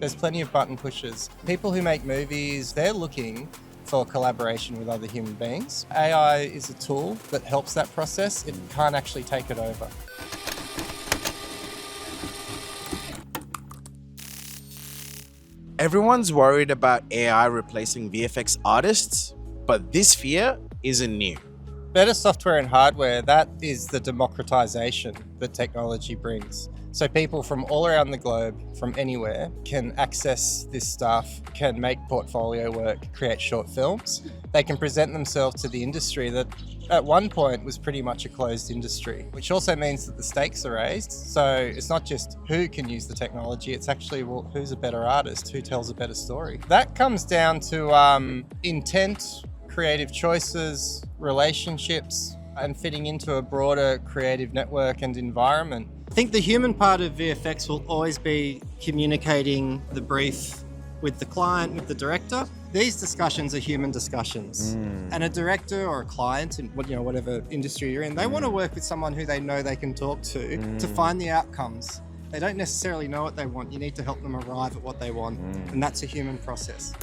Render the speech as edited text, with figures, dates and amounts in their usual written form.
There's plenty of button pushers. People who make movies, they're looking for collaboration with other human beings. AI is a tool that helps that process. It can't actually take it over. Everyone's worried about AI replacing VFX artists, but this fear isn't new. Better software and hardware, that is the democratization that technology brings. So people from all around the globe, from anywhere, can access this stuff, can make portfolio work, create short films. They can present themselves to the industry that at one point was pretty much a closed industry, which also means that the stakes are raised. So it's not just who can use the technology, it's actually, well, who's a better artist, who tells a better story. That comes down to intent, creative choices, relationships, and fitting into a broader creative network and environment. I think the human part of VFX will always be communicating the brief with the client, with the director. These discussions are human discussions. And a director or a client in whatever industry you're in, they want to work with someone who they know they can talk to find the outcomes. They don't necessarily know what they want. You need to help them arrive at what they want. And that's a human process.